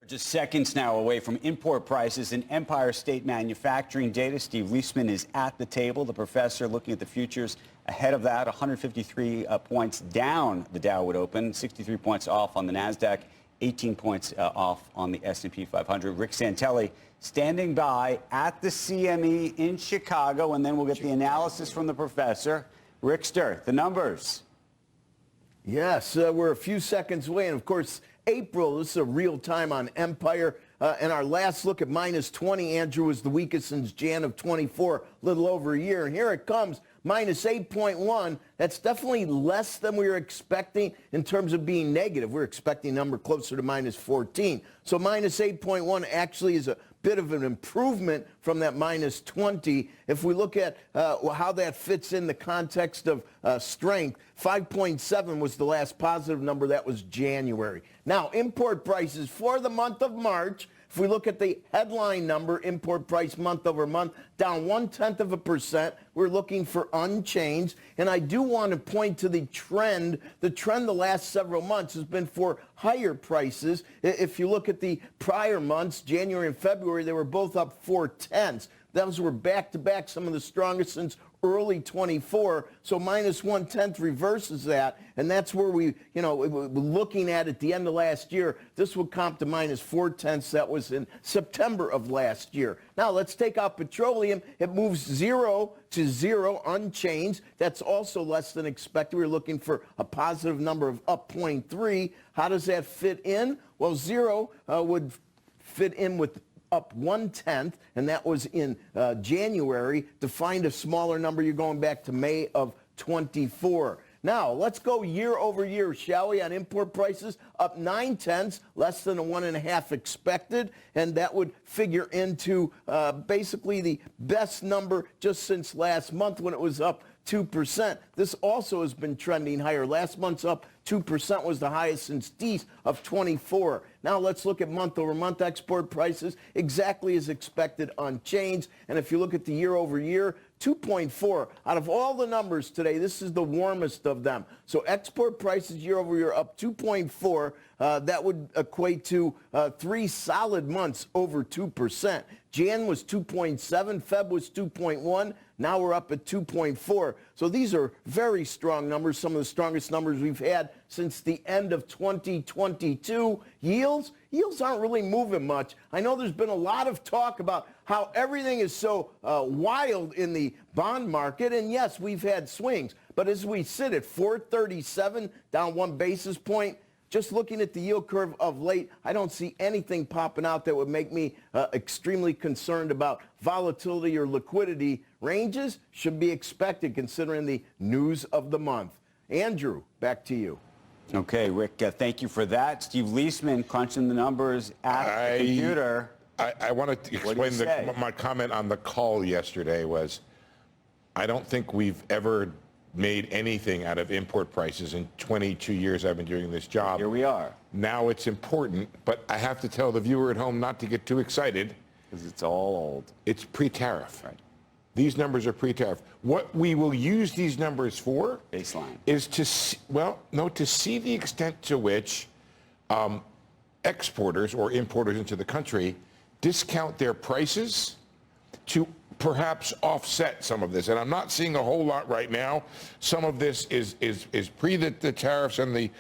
Just seconds now away from import prices and Empire State manufacturing data. Steve Leisman is at the table, the professor looking at the futures ahead of that. 153 points down the Dow would open, 63 points off on the NASDAQ, 18 points off on the S&P 500. Rick Santelli standing by at the CME in Chicago, and then we'll get the analysis from the professor. Rickster, the numbers. Yes, we're a few seconds away, and of course, April, this is a real time on Empire. And our last look at minus 20, Andrew, was the weakest since Jan of 24, a little over a year. And here it comes, minus 8.1. That's definitely less than we were expecting in terms of being negative. We're expecting a number closer to minus 14. So minus 8.1 actually is a bit of an improvement from that minus 20. If we look at how that fits in the context of strength, 5.7 was the last positive number. That was January. Now, import prices for the month of March, if we look at the headline number, import price month over month, down 0.1%. We're looking for unchanged. And I do want to point to the trend. The trend the last several months has been for higher prices. If you look at the prior months, January and February, they were both up 0.4. Those were back-to-back, some of the strongest since early 24. So minus 0.1 reverses that. And that's where we, looking at the end of last year, this would comp to minus 0.4. That was in September of last year. Now let's take out petroleum. It moves 0 to 0 unchanged. That's also less than expected. We're looking for a positive number of up 0.3. How does that fit in? Well, 0 would fit in with up 0.1, and that was in January. To find a smaller number, you're going back to May of 24. Now, let's go year over year, shall we, on import prices, up 0.9, less than a 1.5 expected, and that would figure into basically the best number just since last month when it was up 2%. This also has been trending higher. Last month's up 2% was the highest since D of 24. Now let's look at month-over-month export prices, exactly as expected, unchanged. And if you look at the year-over-year, 2.4. Out of all the numbers today, this is the warmest of them. So export prices year-over-year up 2.4. That would equate to 3 solid months over 2%. Jan was 2.7, Feb was 2.1. Now we're up at 2.4. So these are very strong numbers, some of the strongest numbers we've had since the end of 2022. Yields aren't really moving much. I know there's been a lot of talk about how everything is so wild in the bond market. And yes, we've had swings. But as we sit at 437, down 1 basis point, just looking at the yield curve of late, I don't see anything popping out that would make me extremely concerned about volatility or liquidity. Ranges should be expected considering the news of the month. Andrew, back to you. Okay, Rick, thank you for that. Steve Leisman crunching the numbers at the computer. I want to explain my comment on the call yesterday was I don't think we've ever made anything out of import prices in 22 years I've been doing this job. Here we are. Now it's important, but I have to tell the viewer at home not to get too excited. Because it's all old. It's pre-tariff. Right. These numbers are pre-tariff. What we will use these numbers for baseline is to see the extent to which exporters or importers into the country discount their prices to perhaps offset some of this. And I'm not seeing a whole lot right now. Some of this is pre the tariffs and the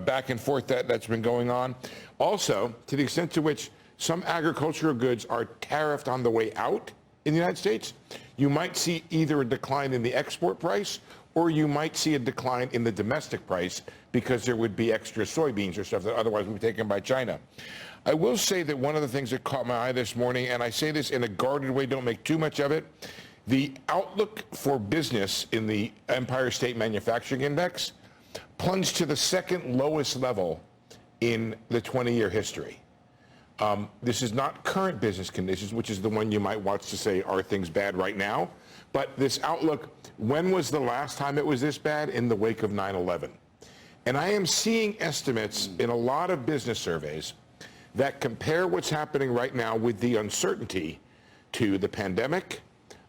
back and forth that's been going on. Also, to the extent to which some agricultural goods are tariffed on the way out in the United States, you might see either a decline in the export price or you might see a decline in the domestic price because there would be extra soybeans or stuff that otherwise would be taken by China. I will say that one of the things that caught my eye this morning, and I say this in a guarded way, don't make too much of it, the outlook for business in the Empire State Manufacturing Index plunged to the second lowest level in the 20-year history. This is not current business conditions, which is the one you might watch to say, are things bad right now? But this outlook, when was the last time it was this bad? In the wake of 9/11. And I am seeing estimates in a lot of business surveys that compare what's happening right now with the uncertainty to the pandemic,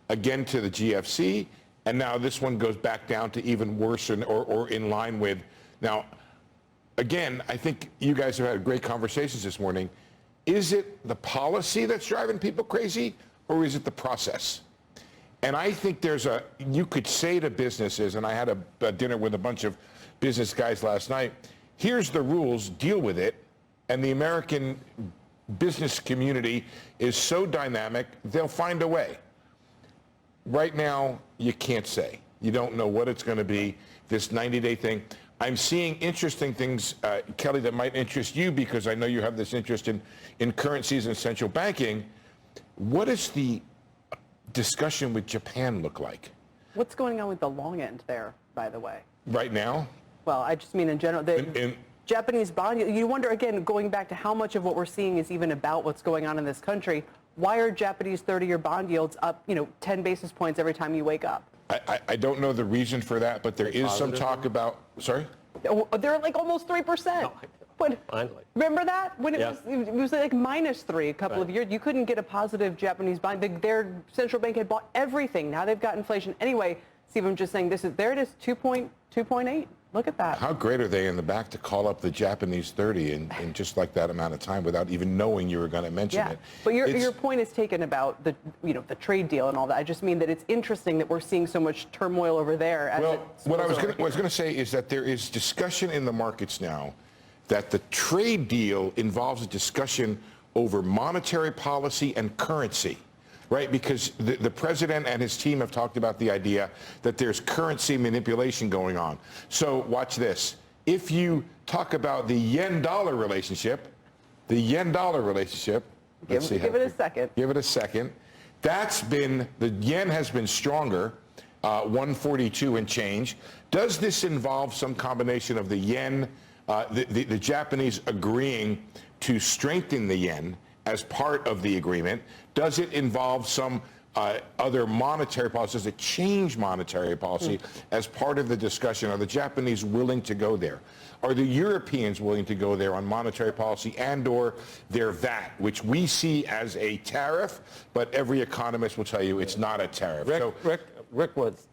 again to the GFC, and now this one goes back down to even worse or in line with. Now, again, I think you guys have had great conversations this morning. Is it the policy that's driving people crazy, or is it the process? And I think you could say to businesses, and I had a dinner with a bunch of business guys last night, here's the rules, deal with it. And the American business community is so dynamic, they'll find a way. Right now, you can't say. You don't know what it's going to be, this 90-day thing. I'm seeing interesting things, Kelly, that might interest you because I know you have this interest in currencies and central banking. What does the discussion with Japan look like? What's going on with the long end there, by the way? Right now? Well, I just mean in general. Japanese bond, you wonder, again, going back to how much of what we're seeing is even about what's going on in this country. Why are Japanese 30-year bond yields up, 10 basis points every time you wake up? I don't know the reason for that, but there is some talk about, sorry? They're like almost 3%. Remember that? When it was like -3 a couple of years. You couldn't get a positive Japanese bond. Their central bank had bought everything. Now they've got inflation. Anyway, Steve, I'm just saying there it is, 2.8. Look at that. How great are they in the back to call up the Japanese 30 in just like that amount of time without even knowing you were going to mention it? But your point is taken about the trade deal and all that. I just mean that it's interesting that we're seeing so much turmoil over there. What I was going to say is that there is discussion in the markets now that the trade deal involves a discussion over monetary policy and currency. Right, because the president and his team have talked about the idea that there's currency manipulation going on. So watch this. If you talk about the yen-dollar relationship, let's see. Give it a second. Give it a second. The yen has been stronger, 142 and change. Does this involve some combination of the yen, the Japanese agreeing to strengthen the yen as part of the agreement? Does it involve some other monetary policies? Does it change monetary policy as part of the discussion? Are the Japanese willing to go there? Are the Europeans willing to go there on monetary policy and or their VAT, which we see as a tariff, but every economist will tell you it's not a tariff. Rick wants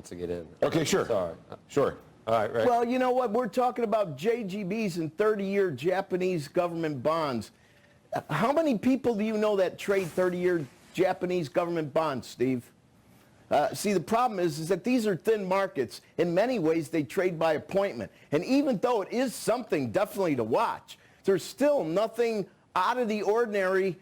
to get in. Okay, sure. Sorry. Sure. All right, Rick. Well, you know what? We're talking about JGBs and 30-year Japanese government bonds. How many people do you know that trade 30-year Japanese government bonds, Steve? See, the problem is that these are thin markets. In many ways, they trade by appointment. And even though it is something definitely to watch, there's still nothing out of the ordinary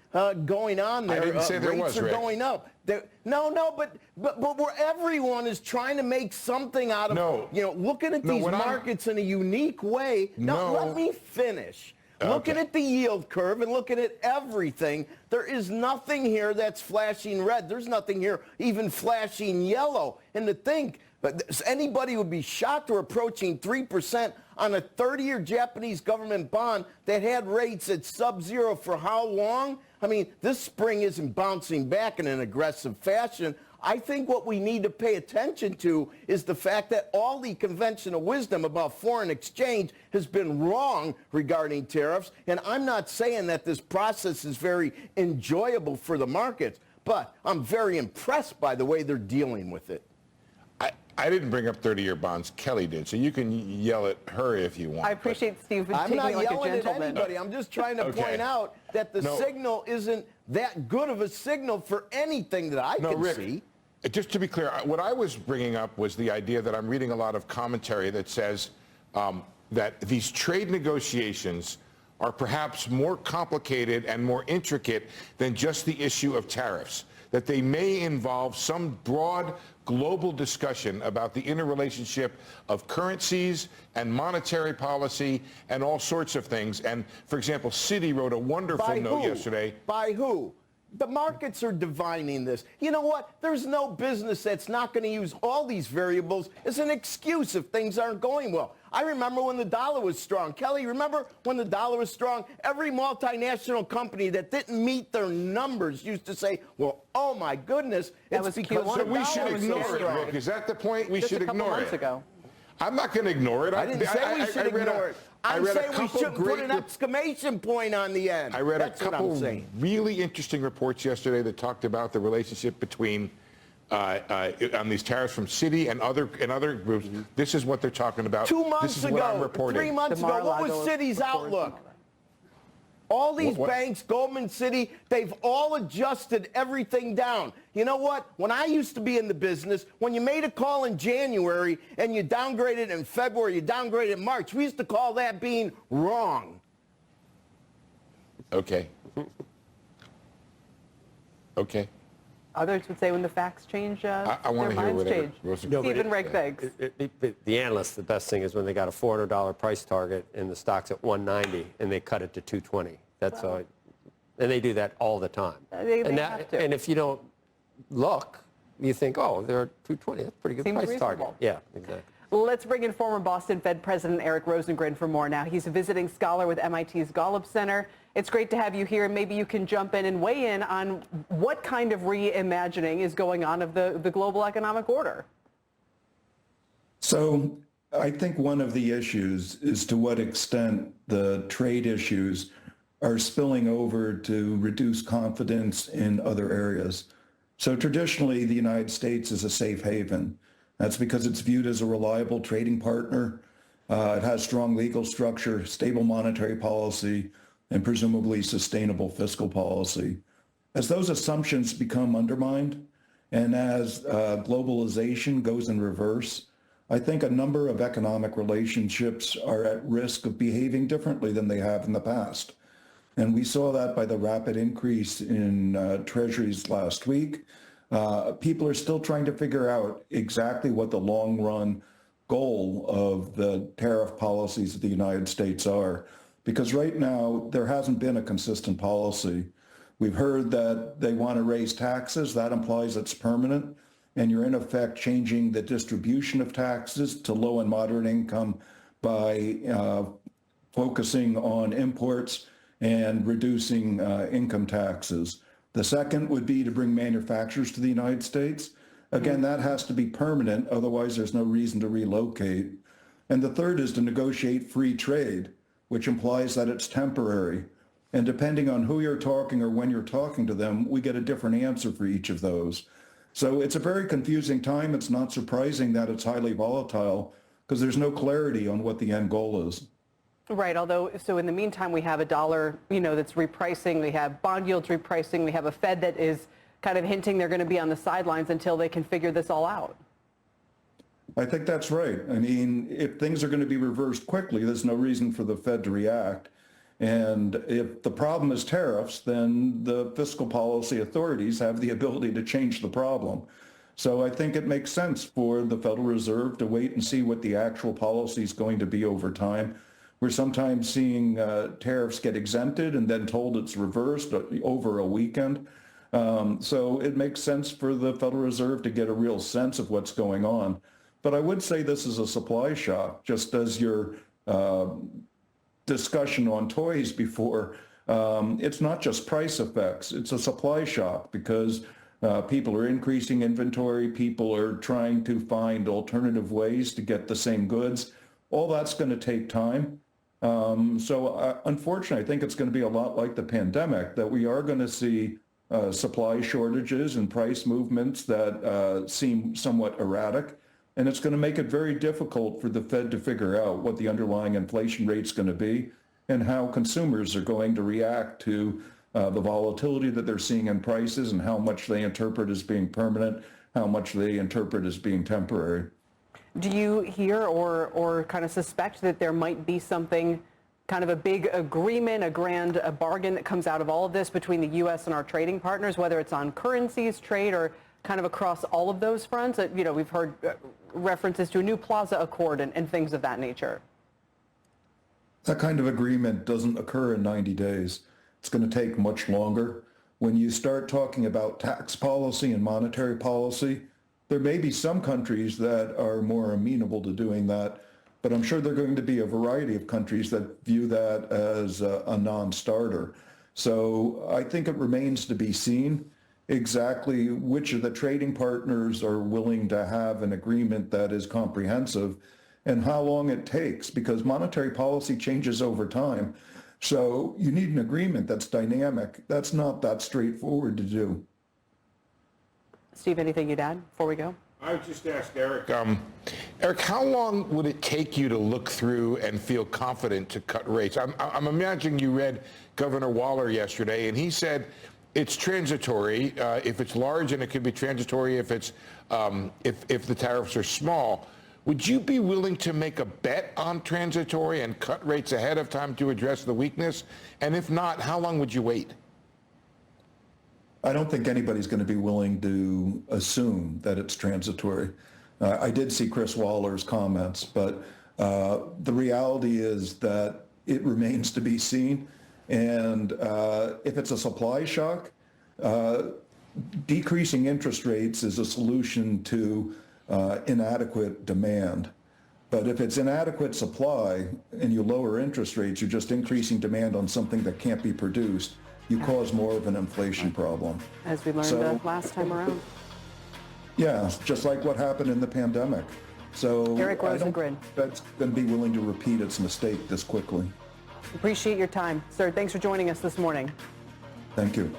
going on there. I didn't say there was, Rick. Rick. Rates are going up. But where everyone is trying to make something out of, looking at these markets in a unique way. Now, let me finish. Okay. Looking at the yield curve and looking at everything, there is nothing here that's flashing red. There's nothing here even flashing yellow. And to think, anybody would be shocked we're approaching 3% on a 30-year Japanese government bond that had rates at sub-zero for how long? I mean, this spring isn't bouncing back in an aggressive fashion. I think what we need to pay attention to is the fact that all the conventional wisdom about foreign exchange has been wrong regarding tariffs. And I'm not saying that this process is very enjoyable for the markets, but I'm very impressed by the way they're dealing with it. I didn't bring up 30-year bonds. Kelly did, so you can yell at her if you want. I appreciate Steve taking I'm me not like a yelling at gentleman. anybody. I'm just trying to point out that the signal isn't that good of a signal for anything that I can see. Just to be clear, what I was bringing up was the idea that I'm reading a lot of commentary that says that these trade negotiations are perhaps more complicated and more intricate than just the issue of tariffs, that they may involve some broad global discussion about the interrelationship of currencies and monetary policy and all sorts of things. And, for example, Citi wrote a wonderful note yesterday. By who? The markets are divining this. You know what? There's no business that's not going to use all these variables as an excuse if things aren't going well. I remember when the dollar was strong. Kelly, remember when the dollar was strong? Every multinational company that didn't meet their numbers used to say, well, oh my goodness, it's because so we should ignore it, Rick. Is that the point? We should ignore it. Just a couple months ago. I'm not going to ignore it. I didn't say we should ignore it. I'm saying we shouldn't put an exclamation point on the end. I read a couple really interesting reports yesterday that talked about the relationship between on these tariffs from Citi and other groups. This is what they're talking about. 2 months this is what I'm ago, reporting. 3 months ago, what was Citi's outlook? All these banks, Goldman, Citi, they've all adjusted everything down. You know what? When I used to be in the business, when you made a call in January and you downgraded in February, you downgraded in March, we used to call that being wrong. Okay. Okay. Others would say when the facts change, I their want to hear minds whatever. change. Rosengren. Stephen Rigg, thanks. The analysts, the best thing is when they got a $400 price target and the stock's at 190 and they cut it to 220. That's all. And they do that all the time. They have to. And if you don't look, you think, oh, they're at 220. That's a pretty good Seems price reasonable. target. Yeah, exactly. Let's bring in former Boston Fed President Eric Rosengren for more now. He's a visiting scholar with MIT's Golub Center. It's great to have you here. Maybe you can jump in and weigh in on what kind of reimagining is going on of the global economic order. So I think one of the issues is to what extent the trade issues are spilling over to reduce confidence in other areas. So traditionally, the United States is a safe haven. That's because it's viewed as a reliable trading partner. It has strong legal structure, stable monetary policy, and presumably sustainable fiscal policy. As those assumptions become undermined, and as globalization goes in reverse, I think a number of economic relationships are at risk of behaving differently than they have in the past. And we saw that by the rapid increase in treasuries last week. People are still trying to figure out exactly what the long-run goal of the tariff policies of the United States are. Because right now, there hasn't been a consistent policy. We've heard that they want to raise taxes. That implies it's permanent. And you're in effect changing the distribution of taxes to low and moderate income by focusing on imports and reducing income taxes. The second would be to bring manufacturers to the United States. Again, that has to be permanent, otherwise there's no reason to relocate. And the third is to negotiate free trade, which implies that it's temporary. And depending on who you're talking or when you're talking to them, we get a different answer for each of those. So it's a very confusing time. It's not surprising that it's highly volatile because there's no clarity on what the end goal is. Right, although, so in the meantime, we have a dollar, that's repricing, we have bond yields repricing, we have a Fed that is kind of hinting they're going to be on the sidelines until they can figure this all out. I think that's right. I mean, if things are going to be reversed quickly, there's no reason for the Fed to react. And if the problem is tariffs, then the fiscal policy authorities have the ability to change the problem. So I think it makes sense for the Federal Reserve to wait and see what the actual policy is going to be over time. We're sometimes seeing tariffs get exempted and then told it's reversed over a weekend. So it makes sense for the Federal Reserve to get a real sense of what's going on. But I would say this is a supply shock, just as your discussion on toys before. It's not just price effects, it's a supply shock because people are increasing inventory, people are trying to find alternative ways to get the same goods. All that's going to take time. Unfortunately, I think it's going to be a lot like the pandemic, that we are going to see supply shortages and price movements that seem somewhat erratic. And it's going to make it very difficult for the Fed to figure out what the underlying inflation rate is going to be and how consumers are going to react to the volatility that they're seeing in prices and how much they interpret as being permanent, how much they interpret as being temporary. Do you hear or kind of suspect that there might be something, kind of a big agreement, a bargain that comes out of all of this between the U.S. and our trading partners, whether it's on currencies, trade, or kind of across all of those fronts? We've heard references to a new Plaza Accord and things of that nature. That kind of agreement doesn't occur in 90 days. It's going to take much longer. When you start talking about tax policy and monetary policy, there may be some countries that are more amenable to doing that, but I'm sure there are going to be a variety of countries that view that as a non-starter. So I think it remains to be seen exactly which of the trading partners are willing to have an agreement that is comprehensive and how long it takes, because monetary policy changes over time. So you need an agreement that's dynamic. That's not that straightforward to do. Steve, anything you'd add before we go? I would just ask Eric, Eric, how long would it take you to look through and feel confident to cut rates? I'm imagining you read Governor Waller yesterday, and he said it's transitory if it's large, and it could be transitory if it's if the tariffs are small. Would you be willing to make a bet on transitory and cut rates ahead of time to address the weakness? And if not, how long would you wait? I don't think anybody's going to be willing to assume that it's transitory. I did see Chris Waller's comments, but the reality is that it remains to be seen. And if it's a supply shock, decreasing interest rates is a solution to inadequate demand. But if it's inadequate supply and you lower interest rates, you're just increasing demand on something that can't be produced. You cause more of an inflation problem. As we learned last time around. Yeah, just like what happened in the pandemic. So Eric Rosengren. I don't think that's going to be willing to repeat its mistake this quickly. Appreciate your time. Sir, thanks for joining us this morning. Thank you.